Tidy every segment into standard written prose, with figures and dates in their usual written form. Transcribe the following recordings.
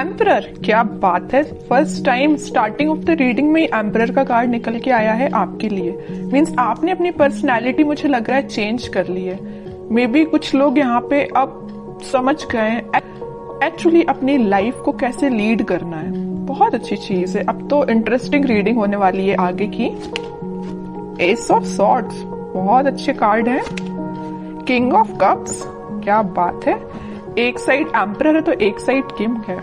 Emperor, क्या बात है। First time starting of the reading में एम्परर का कार्ड निकल के आया है आपके लिए। मीन्स आपने अपनी पर्सनैलिटी मुझे लग रहा है चेंज कर ली है। मे बी कुछ लोग यहाँ पे अब समझ गए एक्चुअली अपनी लाइफ को कैसे लीड करना है। बहुत अच्छी चीज है। अब तो इंटरेस्टिंग रीडिंग होने वाली है आगे की। एस ऑफ सॉर्ड्स, बहुत अच्छे कार्ड है। किंग ऑफ कप्स, क्या बात है। एक साइड एम्परर है तो एक साइड किंग है।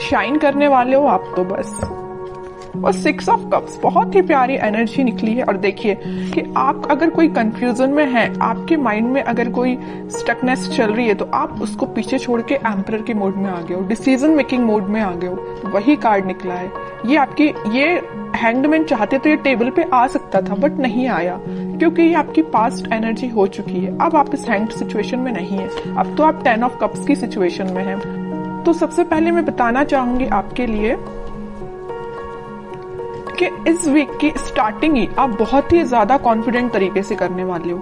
शाइन करने वाले हो आप तो बस। और 6 ऑफ कप्स, बहुत ही प्यारी एनर्जी निकली है। और देखिए कि आप अगर कोई कंफ्यूजन में हैं, आपके माइंड में अगर कोई स्टकनेस चल रही है, तो आप उसको पीछे छोड़ के एम्परर के मोड में आ गए हो, डिसीजन मेकिंग मोड में आ गए हो। तो वही कार्ड निकला है। ये हैंगमैन चाहते तो ये टेबल पे आ सकता था बट नहीं आया, क्योंकि ये आपकी पास्ट एनर्जी हो चुकी है। अब आप इस हैंग्ड सिचुएशन में नहीं है। अब तो आप 10 ऑफ कप्स की सिचुएशन में हैं। तो सबसे पहले मैं बताना चाहूंगी आपके लिए कि इस वीक की स्टार्टिंग ही आप बहुत ही ज्यादा कॉन्फिडेंट तरीके से करने वाले हो।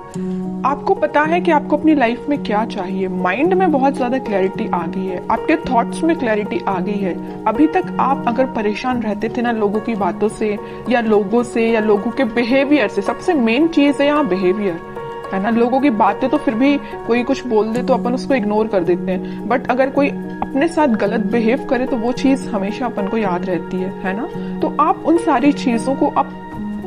आपको पता है कि आपको अपनी लाइफ में क्या चाहिए। माइंड में बहुत ज्यादा क्लैरिटी आ गई है, आपके थॉट्स में क्लैरिटी आ गई है। अभी तक आप अगर परेशान रहते थे ना लोगों की बातों से या लोगों के बिहेवियर से। सबसे मेन चीज है यहाँ बिहेवियर, है ना। लोगों की बातें तो फिर भी कोई कुछ बोल दे तो अपन उसको इग्नोर कर देते हैं, बट अगर कोई अपने साथ गलत बिहेव करे तो वो चीज हमेशा अपन को याद रहती है ना। तो आप उन सारी चीजों को अब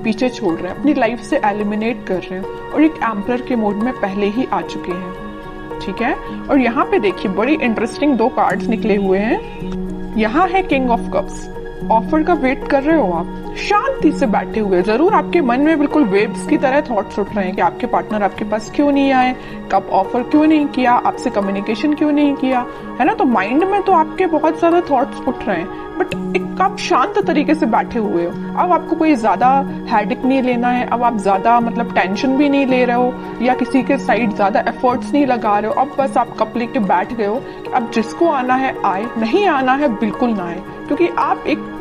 पीछे छोड़ रहे हैं, अपनी लाइफ से एलिमिनेट कर रहे हैं और एक एम्परर के मोड में पहले ही आ चुके हैं, ठीक है। और यहाँ पे देखिए बड़ी इंटरेस्टिंग 2 कार्ड्स निकले हुए हैं। यहाँ है किंग ऑफ कप्स। ऑफर का वेट कर रहे हो आप, शांति से बैठे हुए। जरूर आपके मन में बिल्कुल वेव्स की तरह थॉट्स उठ रहे हैं कि आपके पार्टनर आपके पास क्यों नहीं आए, कब ऑफर क्यों नहीं किया, आपसे कम्युनिकेशन क्यों नहीं किया, है ना। तो माइंड में तो आपके बहुत ज्यादा थॉट्स उठ रहे हैं, बट एक आप शांत तरीके से बैठे हुए हो। अब आपको कोई ज्यादा हेडेक नहीं लेना है। अब आप ज्यादा टेंशन भी नहीं ले रहे हो या किसी के साइड ज्यादा एफर्ट्स नहीं लगा रहे हो। अब बस आप कप लेके बैठ गए हो कि अब जिसको आना है आए, नहीं आना है बिल्कुल ना आए, क्योंकि आप एक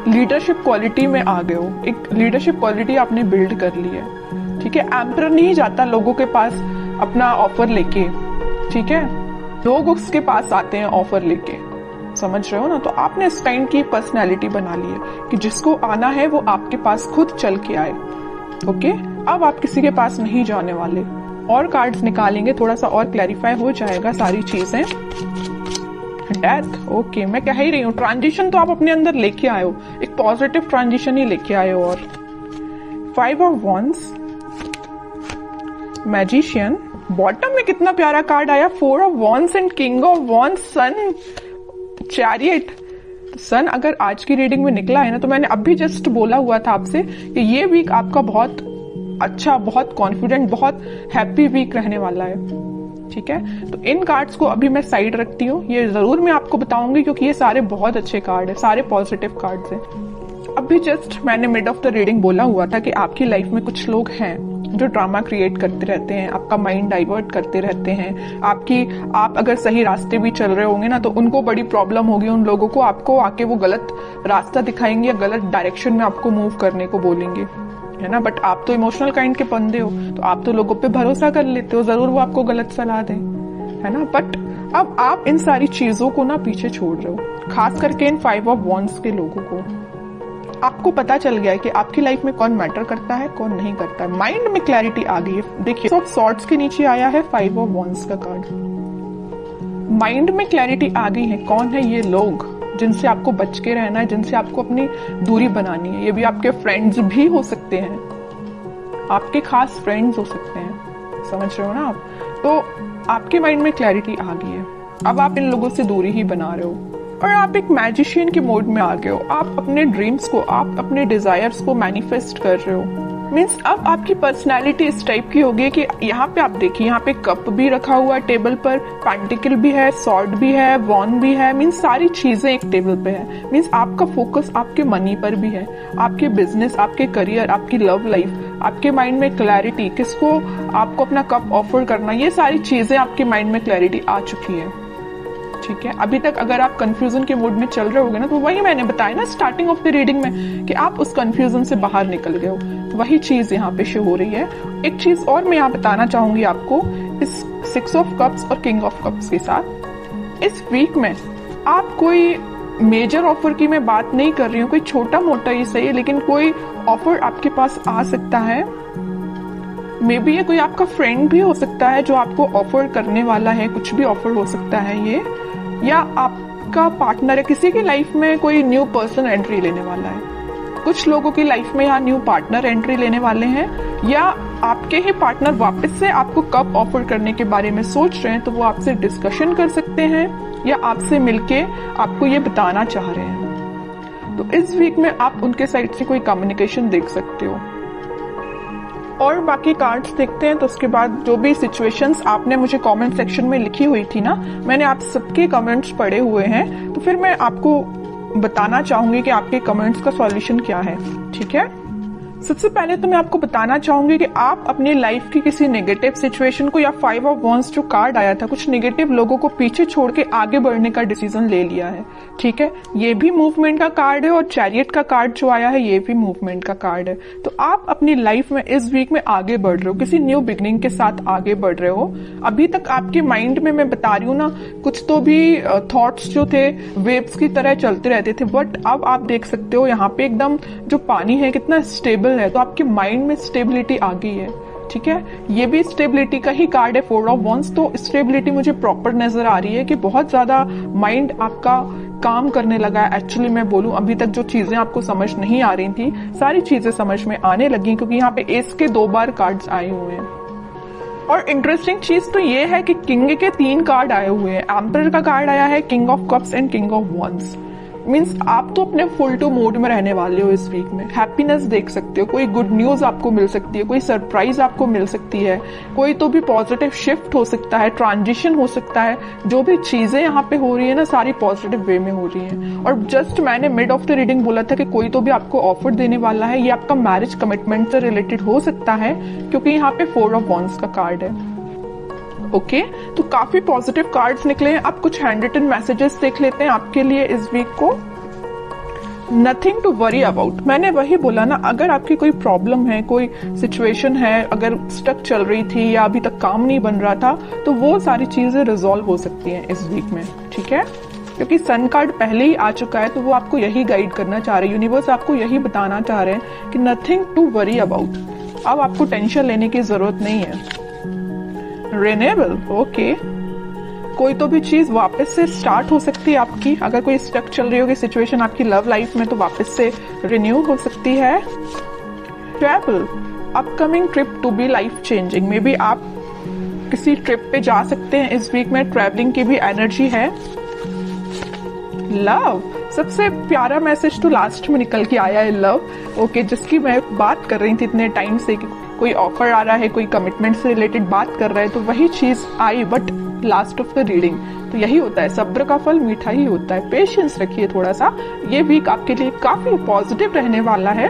लीडरशिप क्वालिटी में आ गए हो। एक लीडरशिप क्वालिटी आपने बिल्ड कर ली है, ठीक है। एम्परर नहीं जाता लोगों के पास अपना ऑफर लेके, ठीक है। लोग उसके पास आते हैं ऑफर लेके, समझ रहे हो ना। तो आपने इस काइंड की पर्सनैलिटी बना ली है कि जिसको आना है वो आपके पास खुद चल के आए, ओके। अब आप किसी के पास नहीं जाने वाले। और कार्ड्स निकालेंगे, थोड़ा सा और क्लैरिफाई हो जाएगा सारी चीजें। Death, okay. मैं कह ही रही हूँ ट्रांजिशन तो आप अपने अंदर लेके आए हो, एक पॉजिटिव ट्रांजिशन ही लेके आए हो। और 5 ऑफ वॉन्ड्स, मैजिशियन। बॉटम में कितना प्यारा कार्ड आया, 4 of wands and king of wands, sun, chariot. Sun अगर आज की रीडिंग में निकला है ना, तो मैंने अभी जस्ट बोला हुआ था आपसे कि ये वीक आपका बहुत अच्छा, बहुत कॉन्फिडेंट, बहुत हैप्पी वीक रहने वाला है, ठीक है। तो इन कार्ड्स को अभी मैं साइड रखती हूँ। ये जरूर मैं आपको बताऊंगी क्योंकि ये सारे बहुत अच्छे कार्ड है, सारे पॉजिटिव कार्ड्स हैं। अभी जस्ट मैंने मिड ऑफ द रीडिंग बोला हुआ था कि आपकी लाइफ में कुछ लोग हैं जो ड्रामा क्रिएट करते रहते हैं, आपका माइंड डाइवर्ट करते रहते हैं। आप अगर सही रास्ते भी चल रहे होंगे ना, तो उनको बड़ी प्रॉब्लम होगी। उन लोगों को आपको आके वो गलत रास्ता दिखाएंगे या गलत डायरेक्शन में आपको मूव करने को बोलेंगे, है ना। बट आप तो इमोशनल काइंड के बंदे हो, तो आप तो लोगों पे भरोसा कर लेते हो, जरूर वो आपको गलत सलाह दें, है ना। बट अब आप इन सारी चीजों को ना पीछे छोड़ रहे हो, खास करके इन 5 ऑफ वॉन्ड्स के लोगों को। आपको पता चल गया है कि आपकी लाइफ में कौन मैटर करता है, कौन नहीं करता है। माइंड में क्लैरिटी आ गई है। देखिए सब सॉर्ड्स के नीचे आया है 5 ऑफ वॉन्ड्स का कार्ड। माइंड में क्लैरिटी आ गई है। कौन है ये लोग जिनसे आपको बच के रहना है, जिनसे आपको अपनी दूरी बनानी है। ये भी आपके फ्रेंड्स भी हो सकते हैं, आपके खास फ्रेंड्स हो सकते हैं, समझ रहे हो ना आप। तो आपके माइंड में क्लैरिटी आ गई है। अब आप इन लोगों से दूरी ही बना रहे हो और आप एक मैजिशियन के मोड में आ गए हो। आप अपने ड्रीम्स को, आप अपने डिजायर्स को मैनिफेस्ट कर रहे हो। मीन्स अब आपकी पर्सनैलिटी इस टाइप की होगी कि यहाँ पे आप देखिए, यहाँ पे कप भी रखा हुआ है टेबल पर, पेंटिकल भी है, सॉर्ड भी है, वॉन भी है। मीन्स सारी चीजें एक टेबल पे है। मीन्स आपका फोकस आपके मनी पर भी है, आपके बिजनेस, आपके करियर, आपकी लव लाइफ, आपके माइंड में क्लैरिटी, किसको आपको अपना कप ऑफर करना, ये सारी चीजें आपके माइंड में क्लैरिटी आ चुकी है, ठीक है। अभी तक अगर आप कंफ्यूजन के मूड में चल रहे होगे ना, तो वही मैंने बताया ना स्टार्टिंग ऑफ द रीडिंग में कि आप उस कंफ्यूजन से बाहर निकल गए हो। तो वही चीज यहाँ पे शो हो रही है। एक चीज और मैं यहाँ बताना चाहूंगी आपको, इस 6 ऑफ कप्स और किंग ऑफ कप्स के साथ इस वीक में आप कोई मेजर ऑफर की मैं बात नहीं कर रही हूँ, कोई छोटा मोटा ही सही है, लेकिन कोई ऑफर आपके पास आ सकता है। मे बी ये कोई आपका फ्रेंड भी हो सकता है जो आपको ऑफर करने वाला है, कुछ भी ऑफर हो सकता है ये, या आपका पार्टनर है, किसी की लाइफ में कोई न्यू पर्सन एंट्री लेने वाला है। कुछ लोगों की लाइफ में यहाँ न्यू पार्टनर एंट्री लेने वाले हैं, या आपके ही पार्टनर वापस से आपको कब ऑफर करने के बारे में सोच रहे हैं, तो वो आपसे डिस्कशन कर सकते हैं या आपसे मिलके आपको ये बताना चाह रहे हैं। तो इस वीक में आप उनके साइड से कोई कम्युनिकेशन देख सकते हो। और बाकी कार्ड्स देखते हैं, तो उसके बाद जो भी सिचुएशंस आपने मुझे कमेंट सेक्शन में लिखी हुई थी ना, मैंने आप सबके कमेंट्स पढ़े हुए हैं, तो फिर मैं आपको बताना चाहूंगी कि आपके कमेंट्स का सॉल्यूशन क्या है। ठीक है, सबसे पहले तो मैं आपको बताना चाहूंगी कि आप अपनी लाइफ की किसी नेगेटिव सिचुएशन को, या 5 ऑफ वॉन्ड्स जो कार्ड आया था, कुछ नेगेटिव लोगों को पीछे छोड़ के आगे बढ़ने का डिसीजन ले लिया है। ठीक है, ये भी मूवमेंट का कार्ड है, और चैरियट का कार्ड जो आया है ये भी मूवमेंट का कार्ड है। तो आप अपनी लाइफ में इस वीक में आगे बढ़ रहे हो, किसी न्यू बिगनिंग के साथ आगे बढ़ रहे हो। अभी तक आपके माइंड में मैं बता रही हूँ ना, कुछ तो भी थॉट्स जो थे वेव्स की तरह चलते रहते थे, बट अब आप देख सकते हो यहाँ पे एकदम जो पानी है कितना स्टेबल है, तो आपके माइंड में स्टेबिलिटी आ गई है। ठीक है, ये भी स्टेबिलिटी का ही कार्ड है, 4 ऑफ वॉन्ड्स। तो स्टेबिलिटी मुझे प्रॉपर नजर आ रही है कि बहुत ज्यादा माइंड आपका काम करने लगा है। एक्चुअली मैं बोलूं, अभी तक जो चीजें आपको समझ नहीं आ रही थी, सारी चीजें समझ में आने लगी, क्योंकि यहाँ पे एस के 2 बार कार्ड्स आए हुए हैं। और इंटरेस्टिंग चीज तो ये है कि किंग के 3 कार्ड आए हुए हैं। एम्परर का कार्ड आया है, king of cups and king of wands. Means आप तो अपने फुल टू मोड में रहने वाले हो इस वीक में। हैप्पीनेस देख सकते हो, कोई गुड न्यूज आपको मिल सकती है, कोई सरप्राइज आपको मिल सकती है, कोई तो भी पॉजिटिव शिफ्ट हो सकता है, ट्रांजिशन हो सकता है। जो भी चीजें यहाँ पे हो रही है ना, सारी पॉजिटिव वे में हो रही है। और जस्ट मैंने मिड ऑफ द रीडिंग बोला था कि कोई तो भी आपको ऑफर देने वाला है, ये आपका मैरिज कमिटमेंट से रिलेटेड हो सकता है, क्योंकि यहाँ पे 4 ऑफ वॉन्ड्स का कार्ड है। ओके, तो काफी पॉजिटिव कार्ड्स निकले हैं। अब कुछ हैंड रिटन मैसेजेस देख लेते हैं आपके लिए इस वीक को। नथिंग टू वरी अबाउट, मैंने वही बोला ना, अगर आपकी कोई प्रॉब्लम है, कोई सिचुएशन है, अगर स्टक चल रही थी या अभी तक काम नहीं बन रहा था, तो वो सारी चीजें रिजॉल्व हो सकती हैं इस वीक में। ठीक है, क्योंकि सन कार्ड पहले ही आ चुका है, तो वो आपको यही गाइड करना चाह रहे हैं, यूनिवर्स आपको यही बताना चाह रहे हैं कि नथिंग टू वरी अबाउट। अब आपको टेंशन लेने की जरूरत नहीं है। रिन्यूएबल, ओके, कोई तो भी चीज वापस से स्टार्ट हो सकती है आपकी। अगर कोई स्टक चल रही होगी सिचुएशन आपकी लव लाइफ में, तो वापस से रिन्यू हो सकती है। Travel, upcoming trip to be life changing, maybe आप किसी ट्रिप पे जा सकते हैं इस वीक में, ट्रैवलिंग की भी एनर्जी है। लव, सबसे प्यारा मैसेज तो लास्ट में निकल के आया है, लव। ओके, जिसकी मैं बात कर रही थी इतने टाइम से कि कोई ऑफर आ रहा है, कोई कमिटमेंट से रिलेटेड बात कर रहा है, तो वही चीज आई, but last of the reading. तो यही होता है, सब्र का फल मीठा ही होता है। पेशेंस रखिए थोड़ा सा, ये वीक आपके लिए काफी पॉजिटिव रहने वाला है।